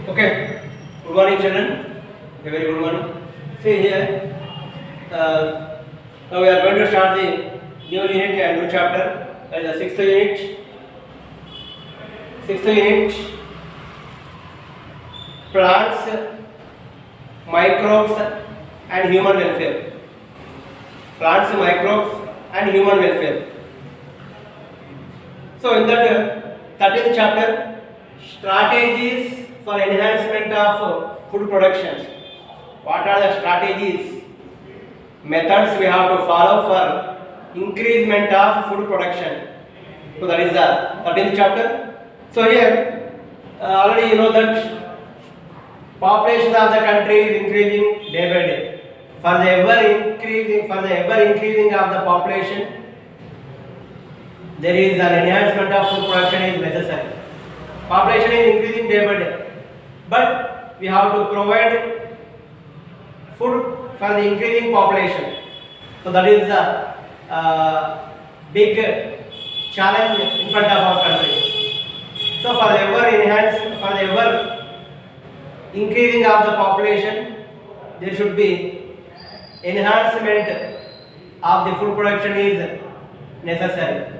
Okay. Good morning, children. A very good morning. See here. Now we are going to start the new unit and new chapter. That is the sixth unit. Sixth unit. Plants, microbes, and human welfare. Plants, microbes, and human welfare. So in that 13th chapter, strategies for enhancement of food production. What are the strategies, methods we have to follow for increasement of food production? So that is the 13th chapter. So here already you know that population of the country is increasing day by day. For the ever increasing of the population, there is an enhancement of food production is necessary. Population is increasing day by day, but we have to provide food for the increasing population. So that is the big challenge in front of our country. So for the ever increasing of the population, there should be enhancement of the food production is necessary.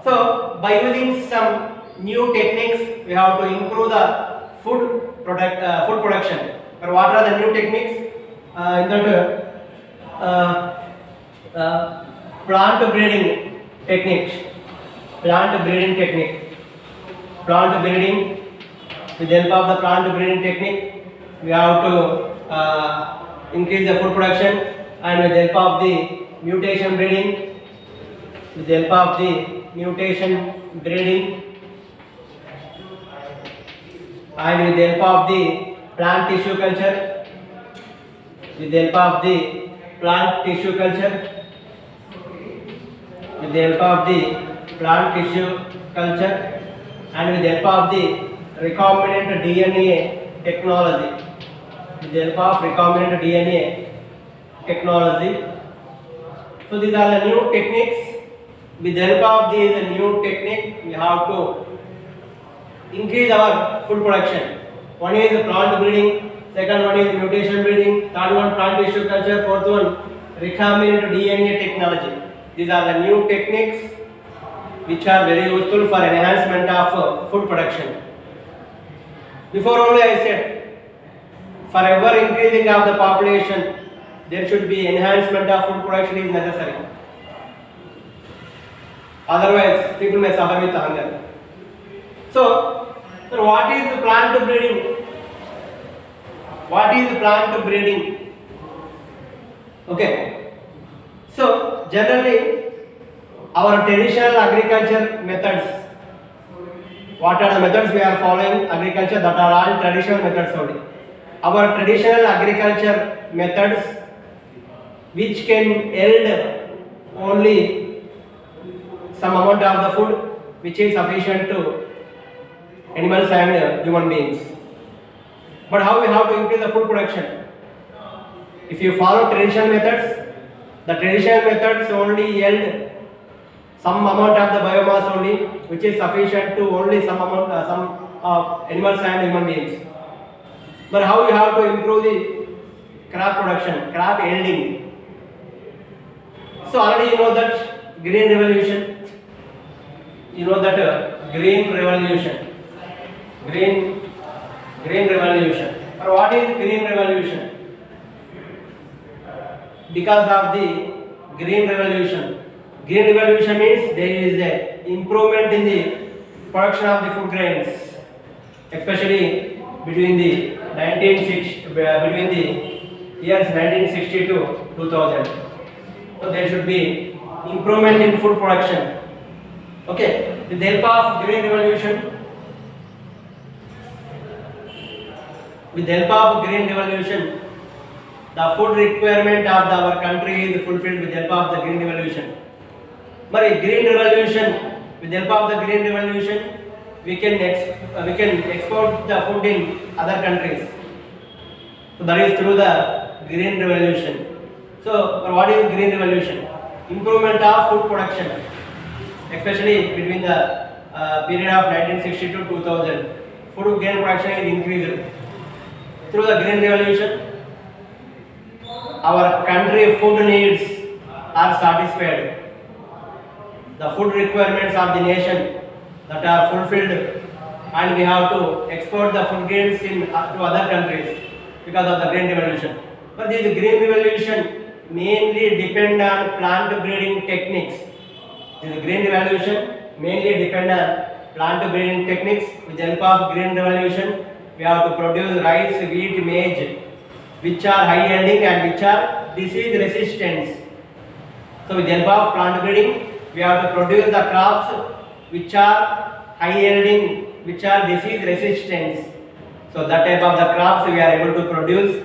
So by using some new techniques, we have to improve the food production. But what are the new techniques? In that plant breeding techniques. Plant breeding technique. Plant breeding. With the help of the plant breeding technique, we have to increase the food production, and with the help of the mutation breeding, with the help of the mutation breeding, and with the help of the plant tissue culture, with the help of the plant tissue culture, with the help of the plant tissue culture, and with the help of the recombinant DNA technology, with the help of recombinant DNA technology. So these are the new techniques. With the help of these new technique, we have to increase our food production. One is plant breeding, second one is mutation breeding, third one plant tissue culture, fourth one recombinant DNA technology. These are the new techniques which are very useful for enhancement of food production. Before only I said, for ever increasing of the population, there should be enhancement of food production is necessary. Otherwise, people may suffer with hunger. So what is the plant breeding? What is plant breeding? Okay. So generally, our traditional agriculture methods. What are the methods we are following? Agriculture, that are all traditional methods only. Our traditional agriculture methods, which can yield only some amount of the food which is sufficient to animals and human beings. But how we have to increase the food production? If you follow traditional methods, the traditional methods only yield some amount of the biomass only, which is sufficient to only some amount, animals and human beings. But how you have to improve the crop production, crop yielding? So already you know that green revolution. You know that green revolution. Green revolution. Or what is green revolution? Because of the green revolution. Green revolution means there is a improvement in the production of the food grains, especially between the years 1960 to 2000. So there should be improvement in food production. Okay, with the help of green revolution, the food requirement of our country is fulfilled with the help of the green revolution. But with the help of the green revolution, we can export the food in other countries. So that is through the green revolution. So what is green revolution? Improvement of food production, especially between the period of 1960 to 2000. food grain production is increased. Through the green revolution, our country food needs are satisfied. The food requirements of the nation that are fulfilled, and we have to export the food grains to other countries because of the green revolution. But this green revolution mainly depend on plant breeding techniques. This green revolution mainly depend on plant breeding techniques. With the help of green revolution, we have to produce rice, wheat, maize, which are high yielding and which are disease resistant. So with the help of plant breeding, we have to produce the crops which are high yielding, which are disease resistant. So that type of the crops we are able to produce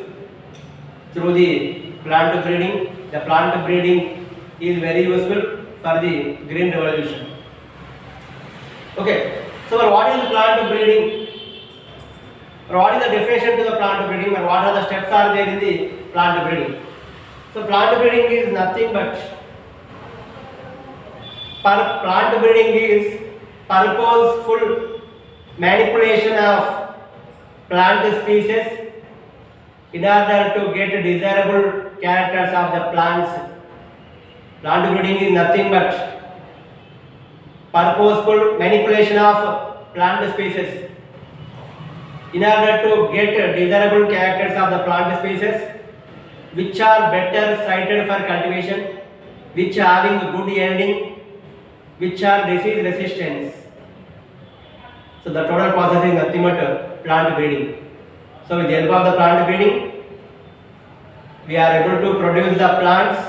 through the plant breeding. The plant breeding is very useful for the green revolution. Okay, so what is plant breeding? Or what is the definition to the plant breeding, or what are the steps are there in the plant breeding? So plant breeding is nothing but plant breeding is purposeful manipulation of plant species in order to get desirable characters of the plants. Plant breeding is nothing but purposeful manipulation of plant species in order to get desirable characters of the plant species which are better suited for cultivation, which are having good yielding, which are disease resistant. So the total process is nothing but plant breeding. So with the help of the plant breeding, we are able to produce the plants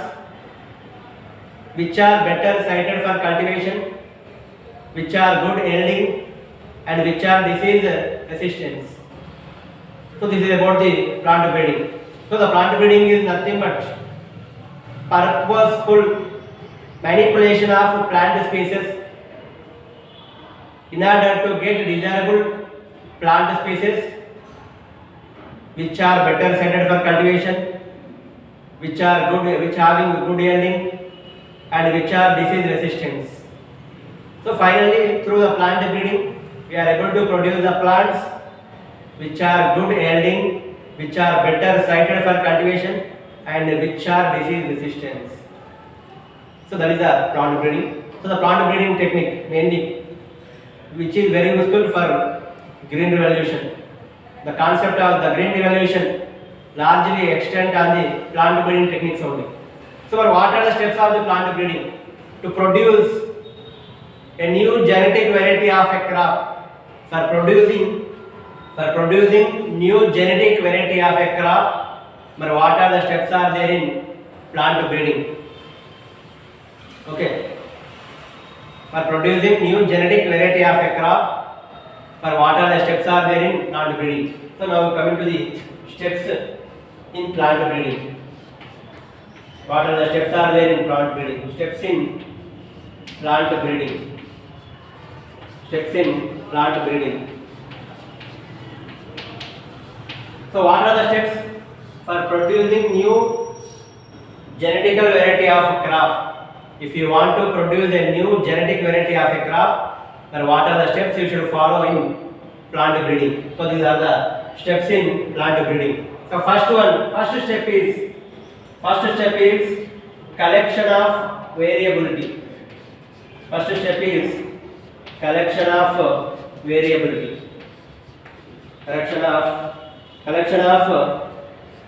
which are better suited for cultivation, which are good yielding, and which are disease resistant. So this is about the plant breeding. So the plant breeding is nothing but purposeful manipulation of plant species in order to get desirable plant species which are better suited for cultivation, which are good, which having good yielding, and which are disease resistant. So finally, through the plant breeding, we are able to produce the plants which are good yielding, which are better suited for cultivation, and which are disease resistant. So that is the plant breeding. So the plant breeding technique mainly, which is very useful for green revolution. The concept of the green revolution largely extend on the plant breeding techniques only. So what are the steps of the plant breeding? To produce a new genetic variety of a crop. For producing new genetic variety of a crop, but what are the steps are there in plant breeding? Okay. For producing new genetic variety of a crop, for what are the steps are there in plant breeding? So now coming to the steps in plant breeding. What are the steps are there in plant breeding? Steps in plant breeding. Steps in plant breeding. So what are the steps for producing new genetical variety of crop? If you want to produce a new genetic variety of a crop, then what are the steps you should follow in plant breeding? So these are the steps in plant breeding. So first step is collection of variability. First step is collection of variability. Collection of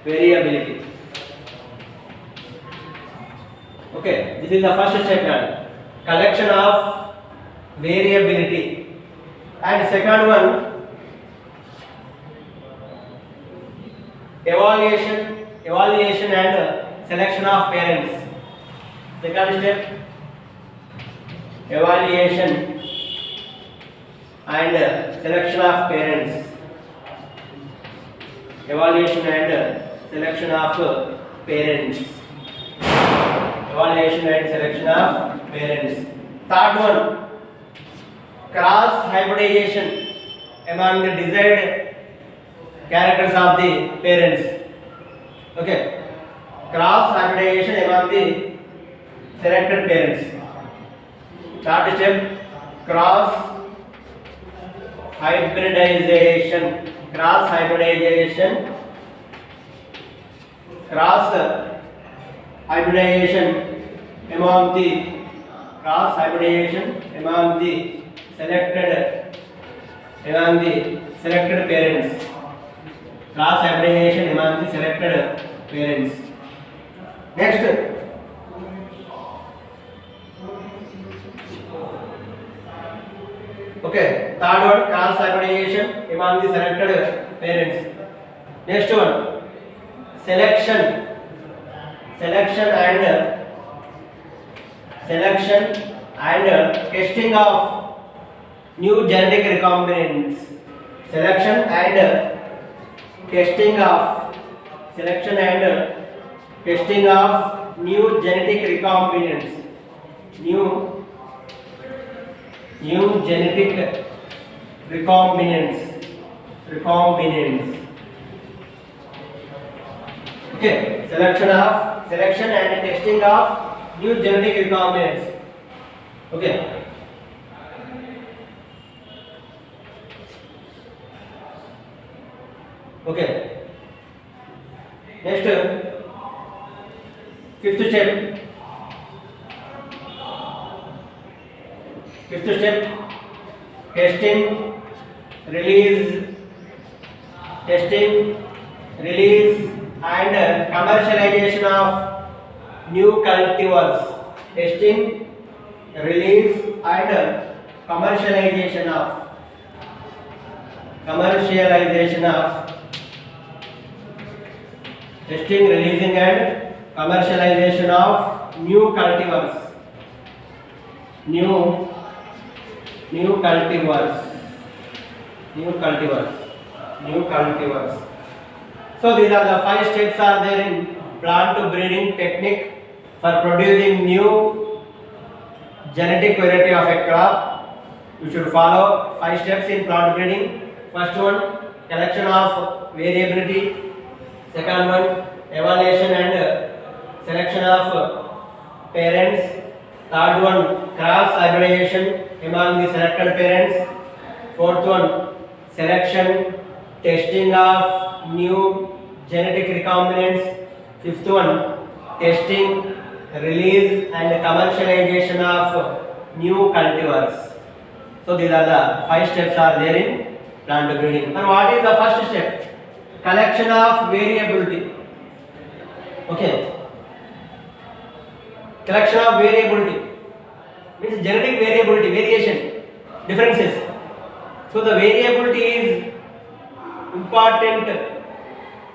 variability. Okay, this is the first step now. Collection of variability. And second one, evaluation and selection of parents. Second step, evaluation and selection of parents. Evaluation and selection of parents. Evaluation and selection of parents. Third one, cross hybridization among the desired characters of the parents. Okay, cross hybridization among the selected parents. Third step, cross hybridization, cross hybridization, cross hybridization among the cross hybridization among the selected parents, cross hybridization among the selected parents. Next, okay, third one, cross hybridization among the selected parents. Next one, selection and testing of new genetic recombinants. Selection and testing of new genetic recombinants. New genetic recombinants. Okay, selection and testing of new genetic recombinants. Okay. Okay. Next, fifth step. Testing, release, and commercialization of new cultivars. Testing, release, and commercialization of testing, releasing, and commercialization of new cultivars. New cultivars. So these are the 5 steps are there in plant breeding technique for producing new genetic variety of a crop. You should follow 5 steps in plant breeding. First one, collection of variability. Second one, evaluation and selection of parents. Third one, cross hybridization among the selected parents. Fourth one, selection, testing of new genetic recombinants. Fifth one, testing, release, and commercialization of new cultivars. So these are the 5 steps are there in plant breeding. And what is the first step? Collection of variability. Okay. Collection of variability means genetic variability, variation, differences. So the variability is important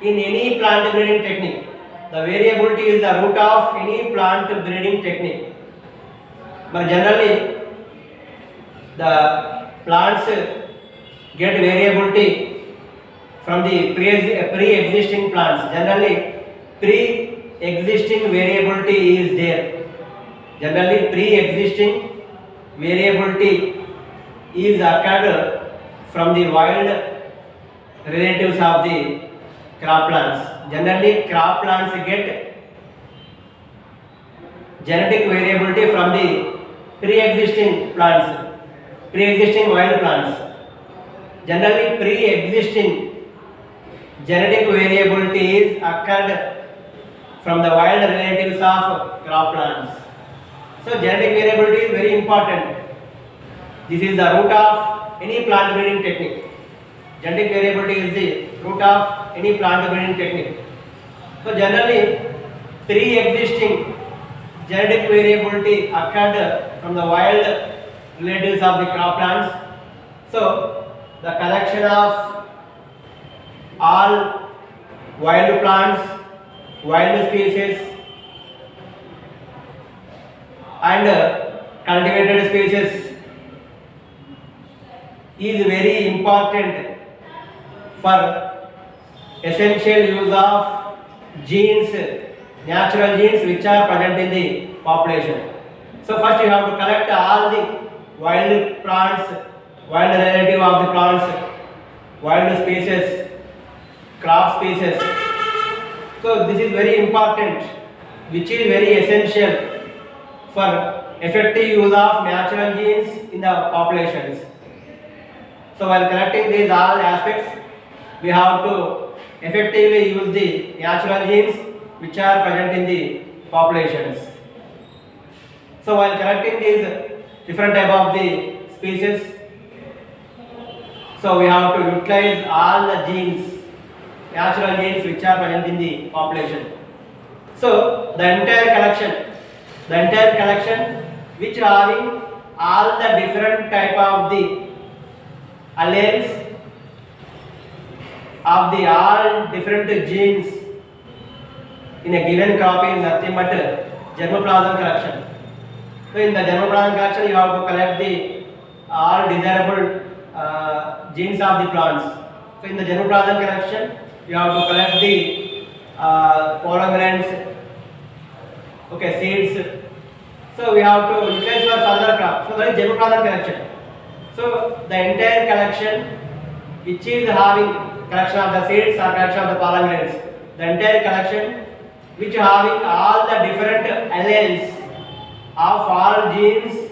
in any plant breeding technique. The variability is the root of any plant breeding technique. But generally, the plants get variability from the pre-existing plants. Generally, pre-existing variability is there. Generally, pre-existing variability is occurred from the wild relatives of the crop plants. Generally, crop plants get genetic variability from the pre-existing plants, pre-existing wild plants. Generally, pre-existing genetic variability is occurred from the wild relatives of crop plants. So genetic variability is very important. This is the root of any plant breeding technique. Genetic variability is the root of any plant breeding technique. So generally, pre-existing genetic variability occurred from the wild relatives of the crop plants. So the collection of all wild plants, wild species, and cultivated species is very important for essential use of genes, natural genes which are present in the population. So first you have to collect all the wild plants, wild relative of the plants, wild species, crop species. So this is very important, which is very essential for effective use of natural genes in the populations. So while collecting these all aspects, we have to effectively use the natural genes which are present in the populations. So while collecting these different type of the species, so we have to utilize all the genes, natural genes which are present in the population. So the entire collection which having all the different type of the alleles of the all different genes in a given crop is nothing but germplasm collection. So in the germplasm collection you have to collect the all desirable genes of the plants. So in the germplasm collection you have to collect the pomegranates, okay, seeds. So we have to utilize for further crop. So that is germplasm collection. So the entire collection which is having collection of the seeds or collection of the pollen grains, the entire collection which having all the different alleles of all genes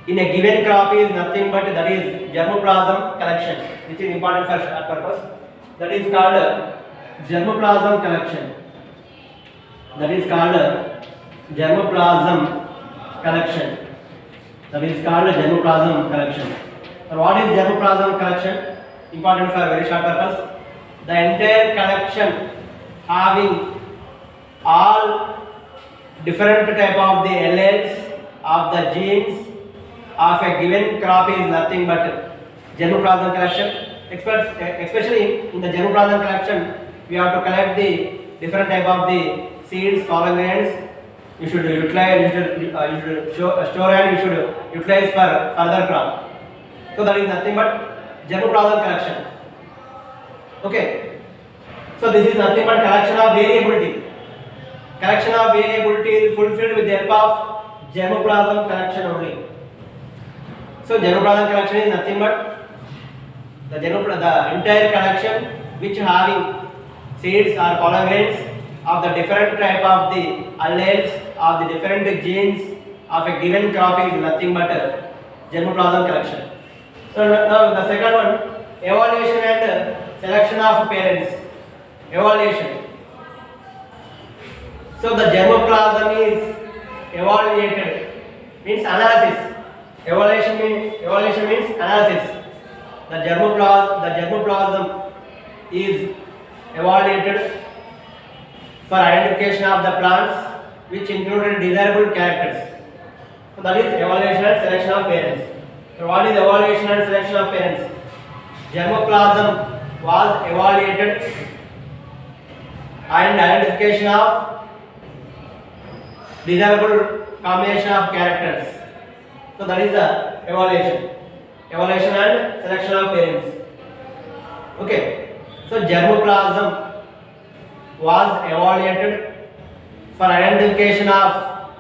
in a given crop is nothing but that is germplasm collection, which is important for that purpose. That is called germplasm collection. That is called germplasm collection. That is called germplasm collection. So what is germplasm collection? Important for a very short purpose. The entire collection having all different type of the alleles of the genes of a given crop is nothing but germplasm collection. Especially in the germplasm collection, we have to collect the different type of the seeds, pollen grains. You should utilize, you should store and you should utilize for further crop. So that is nothing but germplasm collection. Okay. So this is nothing but collection of variability. Collection of variability is fulfilled with the help of germplasm collection only. So germplasm collection is nothing but the entire collection which having seeds or pollen grains of the different type of the alleles of the different genes of a given crop is nothing but germplasm collection. So now the second one, evaluation and selection of parents. Evaluation. So the germplasm is evaluated, means analysis. Evaluation means analysis. The germplasm is evaluated for identification of the plants which included desirable characters. So that is evaluation and selection of parents. So what is evaluation and selection of parents? Germplasm was evaluated and identification of desirable combination of characters. So that is the evaluation and selection of parents. Okay. So germplasm was evaluated for identification of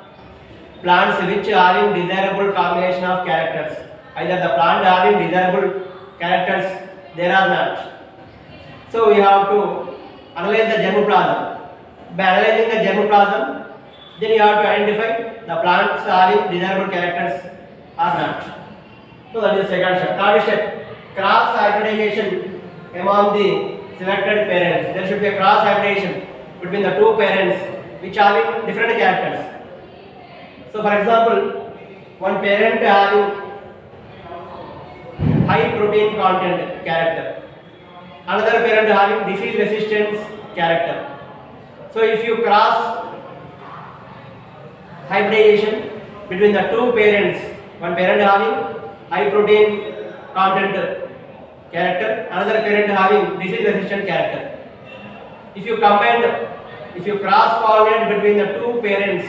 plants which are having desirable combination of characters. Either the plant having desirable characters, there are not. So we have to analyze the germplasm. By analyzing the germplasm, then you have to identify the plants having desirable characters or not. So that is the second step. Third step, cross hybridization among the selected parents. There should be a cross hybridization between the two parents which having different characters. So for example, one parent having high protein content character, another parent having disease resistance character. So if you cross hybridization between the two parents, one parent having high protein content character, another parent having disease resistant character. If you cross pollinate between the two parents,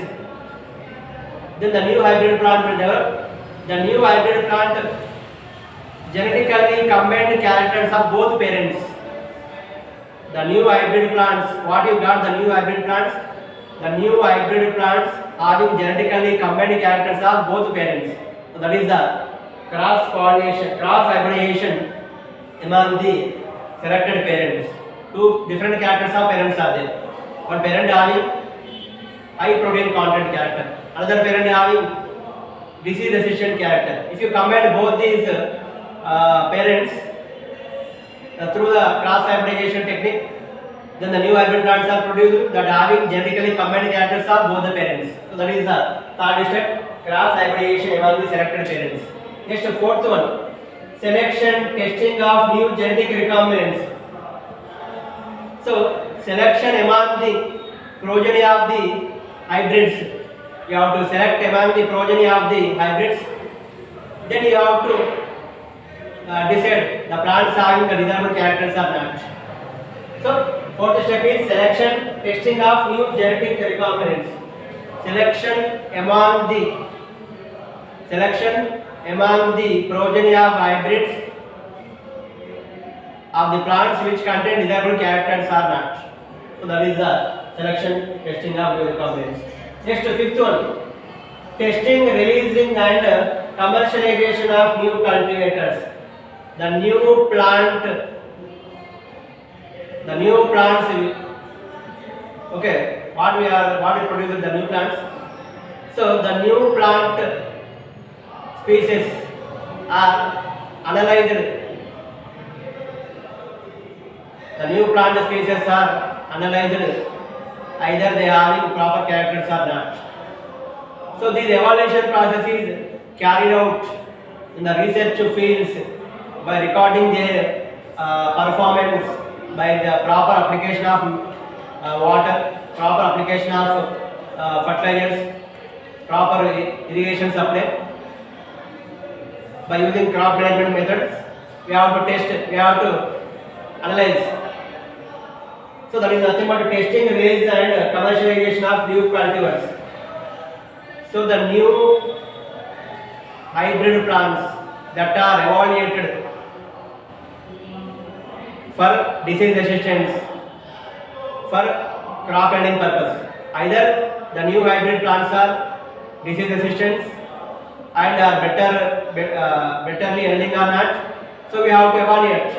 then the new hybrid plant will develop. The new hybrid plant genetically combined characters of both parents. The new hybrid plants, what you got, the new hybrid plants? The new hybrid plants having genetically combined characters of both parents. So that is the cross pollination, cross hybridization among the selected parents. Two different characters of parents are there. One parent having high protein content character, another parent having disease resistant character. If you combine both these parents through the cross hybridization technique. Then the new hybrid plants are produced that having genetically combined characters of both the parents. So that is the third step, cross hybridization among the selected parents. Next, fourth one, selection, testing of new genetic recombinants. So selection among the progeny of the hybrids. You have to select among the progeny of the hybrids. Then you have to decide the plants having the desirable characters or not. So fourth step is selection, testing of new genetic recombinants. Selection among the progeny of hybrids of the plants which contain desirable characters or not. So that is the selection, testing of new recombinants. Next, fifth one, testing, releasing and commercialization of new cultivators. The new plants, okay, what we produce the new plants. So the new plant species are analyzed. The new plant species are analyzed, either they are having proper characters or not. So this evaluation process is carried out in the research fields by recording their performance by the proper application of water, proper application of fertilizers, proper irrigation supply. By using crop management methods, we have to test, we have to analyze. So that is nothing but testing, release and commercialization of new cultivars. So the new hybrid plants that are evaluated for disease resistance, for crop yielding purpose. Either the new hybrid plants are disease resistant and are betterly yielding or not. So we have to evaluate.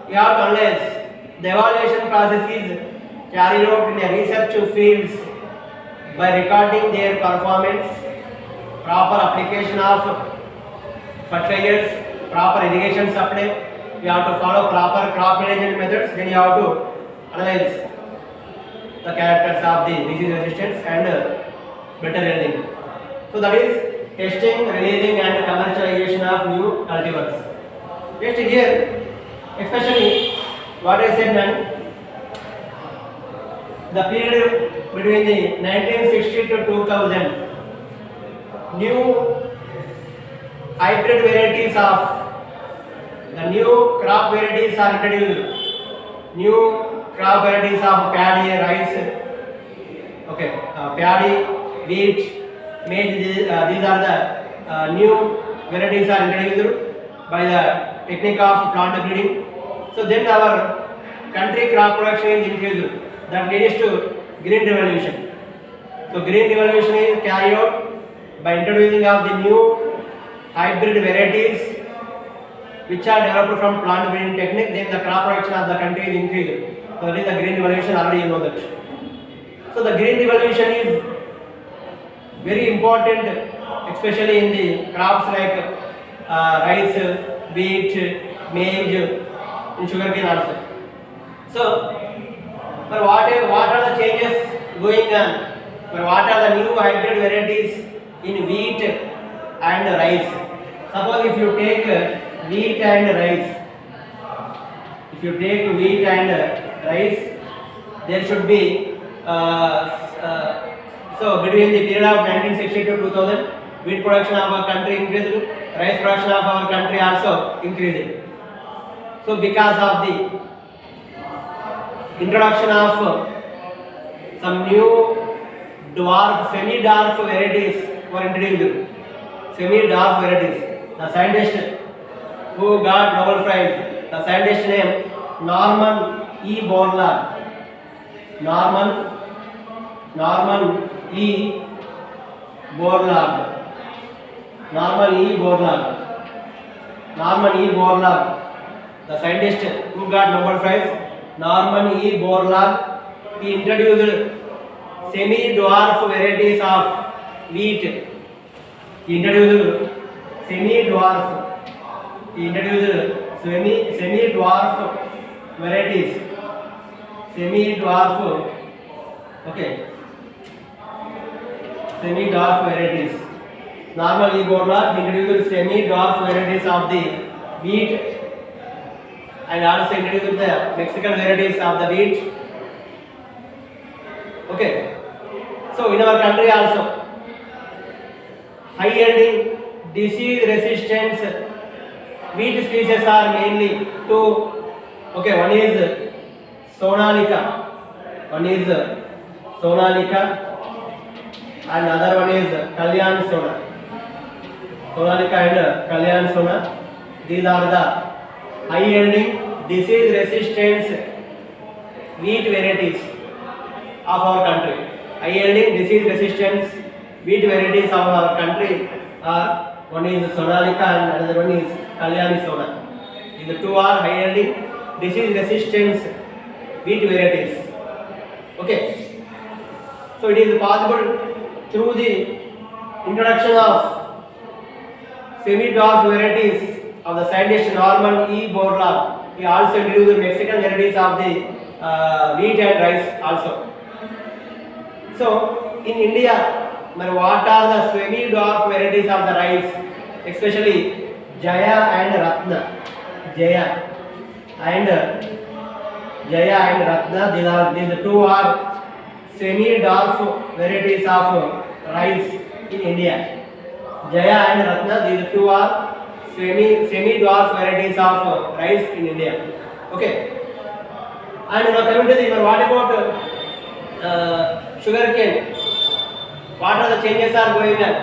We have to analyze. The evaluation process is carried out in a research fields by recording their performance, proper application of fertilizers, proper irrigation supply. You have to follow proper crop management methods. Then you have to analyze the characters of the disease resistance and better yielding. So that is testing, releasing and commercialization of new cultivars. Next here, especially what I said, man, the period between the 1960 to 2000, new hybrid varieties of the new crop varieties are introduced. New crop varieties of paddy, rice, okay, paddy, wheat, maize. These are the new varieties are introduced by the technique of plant breeding. So then our country crop production is increased. That leads to green revolution. So green revolution is carried out by introducing of the new hybrid varieties which are developed from plant breeding technique. Then the crop production of the country is increased. So that is the green revolution. Already you know that. So the green revolution is very important, especially in the crops like rice, wheat, maize, in sugarcane also. So, for what are the changes going on? For what are the new hybrid varieties in wheat and rice? Suppose if you take wheat and rice, there should be so between the period of 1960 to 2000, wheat production of our country increased, rice production of our country also increased. So because of the introduction of some new semi-dwarf varieties were introduced. Semi-dwarf varieties. The scientist who got Nobel Prize, the scientist name Norman E. Borlaug. Norman E. Borlaug. The scientist who got Nobel Prize, Norman E. Borlaug, he introduced semi-dwarf varieties of wheat. He introduced semi-dwarf he introduced semi-dwarf varieties. Semi-dwarf, okay, semi-dwarf varieties. Normal E. borla introduced semi-dwarf varieties of the wheat and also introduced the Mexican varieties of the wheat. Okay, so in our country also, high-yielding disease resistance wheat species are mainly two. Okay, one is Sonalika, and other one is Kalyan Sona. Sonalika and Kalyan Sona. These are the high-yielding disease resistance wheat varieties of our country. High-yielding disease resistance wheat varieties of our country are, one is Sonalika and another one is Kalyani Sona. These two are high-yielding disease resistance wheat varieties. Okay. So it is possible through the introduction of semi-dwarf varieties of the scientist Norman E. borla. He also introduced the Mexican varieties of the wheat and rice also. So in India, what are the semi-dwarf varieties of the rice, especially Jaya and Ratna? Jaya and Ratna. These two are semi-dwarf varieties of rice in India. Jaya and Ratna. These two are semi-dwarf varieties of rice in India. Okay. And now coming to the what about sugarcane? What are the changes are going on?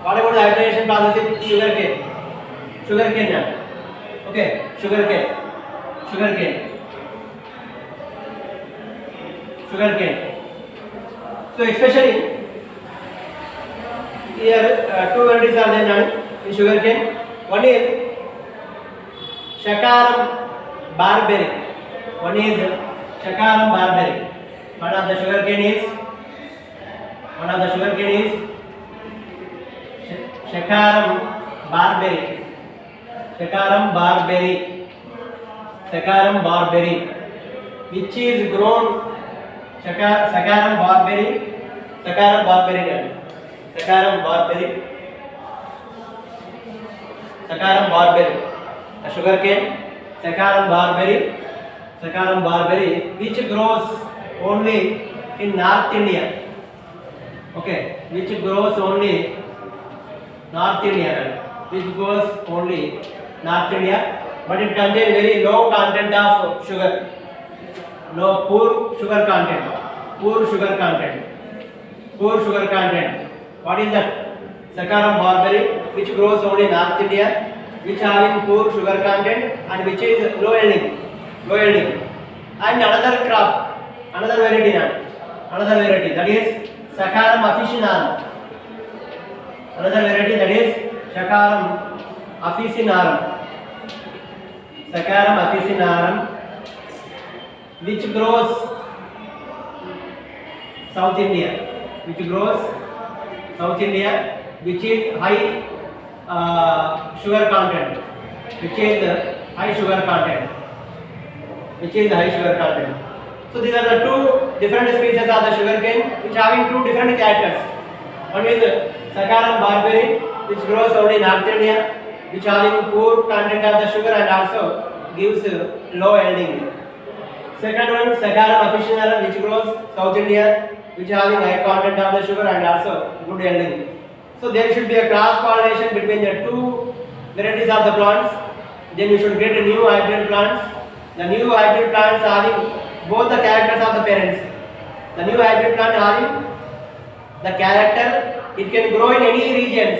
What about the hybridization process in sugarcane? Okay, sugarcane. So especially here two varieties are there in sugarcane. One is Shakaram barberry. One of the sugarcane is Shakaram barberry, which is grown Shakaram barberry, a sugarcane, Shakaram barberry, which grows only in North India. Okay, which grows only North India, but it contains very low content of sugar, poor sugar content. What is that? Shakaram barberry, which grows only in North India, which having poor sugar content and which is low yielding. And another variety that is Shakaram officinarum. Another variety that is Shakaram officinarum, which grows South India, which is high sugar content, So these are the two different species of the sugarcane which having two different characters. One is Shakaram barberry, which grows only in North India, which having poor content of the sugar and also gives low yielding. Second one, Shakaram officinarum, which grows South India, which having high content of the sugar and also good yielding. So there should be a cross pollination between the two varieties of the plants. Then you should get new hybrid plants. The new hybrid plants having both the characters of the parents. The new hybrid plant having the character, it can grow in any regions.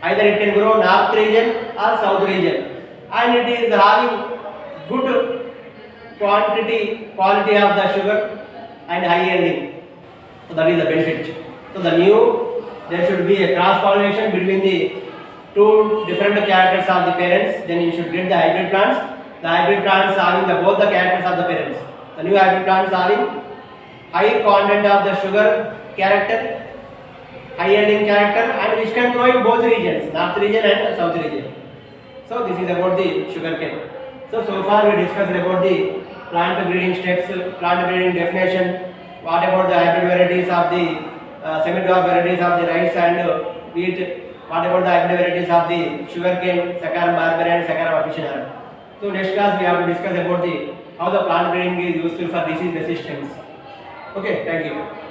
Either it can grow north region or south region, and it is having good quality of the sugar and high yielding. So that is the benefit. So there should be a cross pollination between the two different characters of the parents. Then you should get the hybrid plants. The hybrid plants having both the characters of the parents. The new hybrid plants having high content of the sugar character, high yielding character, and which can grow in both regions, north region and south region. So this is about the sugarcane. So far we discussed about the plant breeding steps, plant breeding definition. What about the hybrid varieties of the semi-dwarf varieties of the rice and wheat? What about the hybrid varieties of the sugarcane, Saccharum barbaria and Saccharum officinarum? So next class we have to discuss about the how the plant breeding is useful for disease resistance. Okay, thank you.